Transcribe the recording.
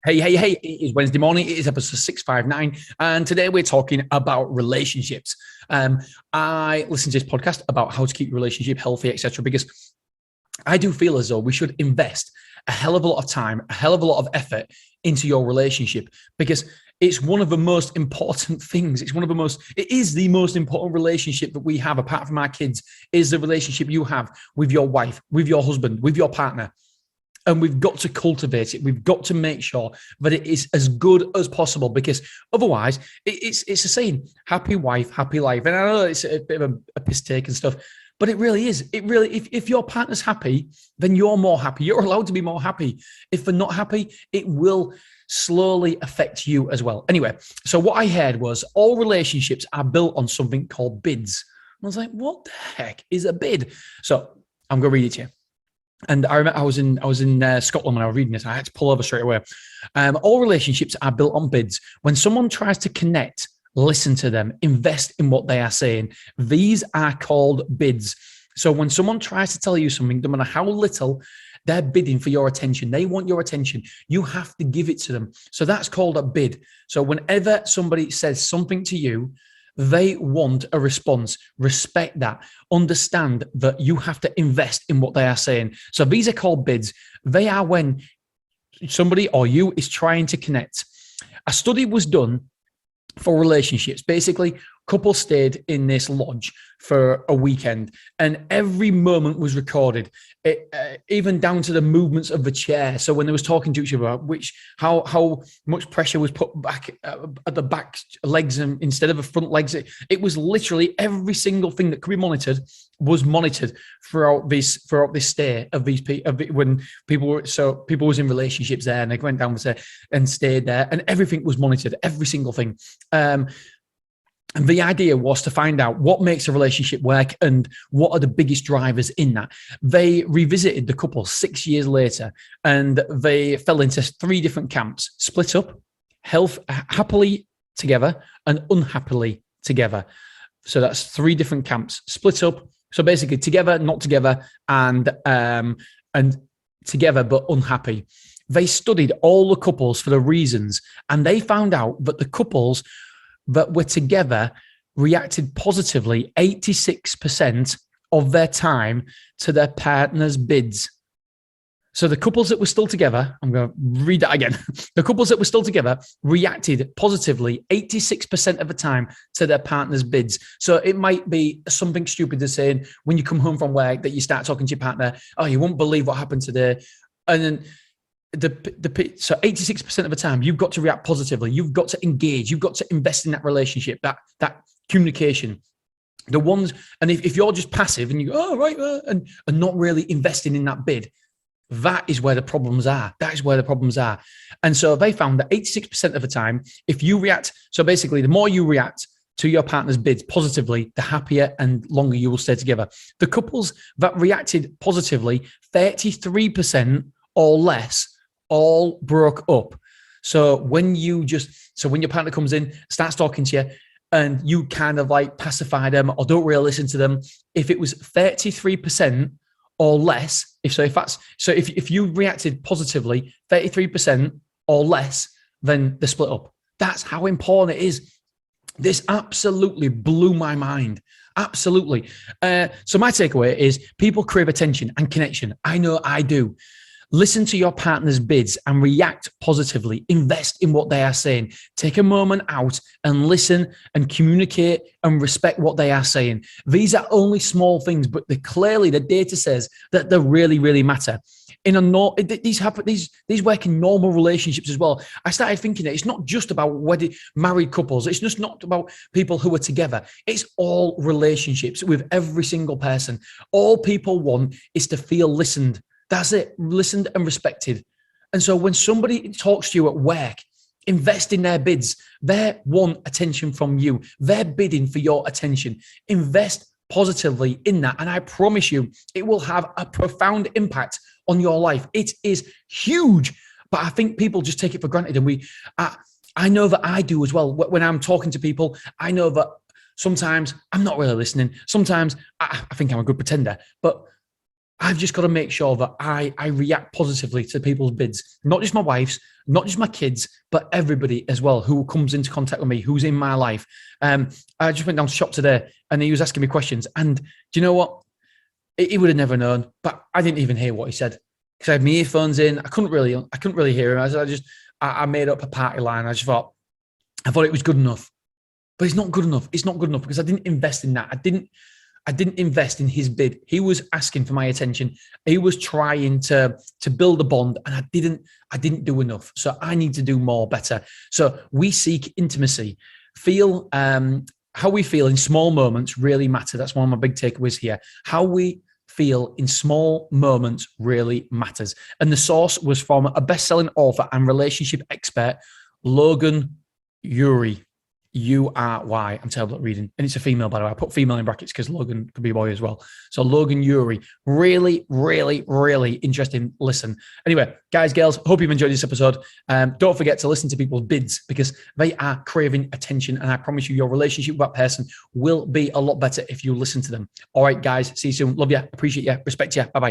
Hey, it is Wednesday morning. It is episode 659. And today we're talking about relationships. I listen to this podcast about how to keep your relationship healthy, etc. because I do feel as though we should invest a hell of a lot of time, a hell of a lot of effort into your relationship because it's one of the most important things. It is the most important relationship that we have apart from our kids is the relationship you have with your wife, with your husband, with your partner. And we've got to cultivate it. We've got to make sure that it is as good as possible because otherwise it's a saying, happy wife, happy life. And I know it's a bit of a piss take and stuff, but it really is. If your partner's happy, then you're more happy. You're allowed to be more happy. If they're not happy, it will slowly affect you as well. Anyway, so what I heard was all relationships are built on something called bids. I was like, what the heck is a bid? So I'm going to read it to you. And I remember I was in Scotland when I was reading this. I had to pull over straight away. All relationships are built on bids. When someone tries to connect, listen to them, invest in what they are saying. These are called bids. So when someone tries to tell you something, no matter how little, they're bidding for your attention. They want your attention. You have to give it to them. So that's called a bid. So whenever somebody says something to you, they want a response. Respect that. Understand that you have to invest in what they are saying. So these are called bids. They are when somebody or you is trying to connect. A study was done for relationships. Basically, couples stayed in this lodge for a weekend and every moment was recorded, even down to the movements of the chair. So when they was talking to each other, how much pressure was put back at the back legs and instead of the front legs, it was literally every single thing that could be monitored was monitored throughout this stay of these people. When people was in relationships there and they went down there and stayed there and everything was monitored, every single thing. And the idea was to find out what makes a relationship work and what are the biggest drivers in that. They revisited the couple 6 years later and they fell into three different camps: split up, happily together, and unhappily together. So that's three different camps: split up, so basically together, not together, and together but unhappy. They studied all the couples for the reasons, and they found out that the couples that were together reacted positively 86% of their time to their partner's bids. So the couples that were still together, I'm going to read that again. The couples that were still together reacted positively 86% of the time to their partner's bids. So it might be something stupid as saying when you come home from work that you start talking to your partner, oh, you won't believe what happened today. And then so 86% of the time you've got to react positively. You've got to engage. You've got to invest in that relationship, that communication. The ones, and if you're just passive and you go, oh, right, and not really investing in that bid, that is where the problems are. That is where the problems are. And so they found that 86% of the time, if you react, so basically the more you react to your partner's bids positively, the happier and longer you will stay together. The couples that reacted positively, 33% or less, all broke up. So when your partner comes in, starts talking to you, and you kind of like pacify them or don't really listen to them, if it was 33% or less, if you reacted positively, 33% or less, then they split up. That's how important it is. This absolutely blew my mind. Absolutely. So my takeaway is people crave attention and connection. I know I do. Listen to your partner's bids and react positively. Invest in what they are saying. Take a moment out and listen and communicate and respect what they are saying. These are only small things, but clearly the data says that they really, really matter. These work in normal relationships as well. I started thinking that it's not just about married couples. It's just not about people who are together. It's all relationships with every single person. All people want is to feel listened. That's it, listened and respected. And so when somebody talks to you at work, invest in their bids. They want attention from you. They're bidding for your attention. Invest positively in that. And I promise you, it will have a profound impact on your life. It is huge, but I think people just take it for granted. And I know that I do as well. When I'm talking to people, I know that sometimes I'm not really listening. Sometimes I think I'm a good pretender, but I've just got to make sure that I react positively to people's bids, not just my wife's, not just my kids, but everybody as well who comes into contact with me, who's in my life. I just went down to shop today and he was asking me questions. And do you know what? He would have never known, but I didn't even hear what he said because I had my earphones in. I couldn't really hear him. I made up a party line. I thought it was good enough, but it's not good enough. It's not good enough because I didn't invest in that. I didn't invest in his bid. He was asking for my attention. He was trying to build a bond, and I didn't do enough. So I need to do more, better. So we seek intimacy. How we feel in small moments really matter. That's one of my big takeaways here. How we feel in small moments really matters. And the source was from a best-selling author and relationship expert, Logan Ury. Ury. I'm terrible at reading. And it's a female, by the way. I put female in brackets because Logan could be a boy as well. So Logan Ury. Really, really, really interesting listen. Anyway, guys, girls, hope you've enjoyed this episode. Don't forget to listen to people's bids because they are craving attention. And I promise you, your relationship with that person will be a lot better if you listen to them. All right, guys. See you soon. Love you. Appreciate you. Respect you. Bye-bye.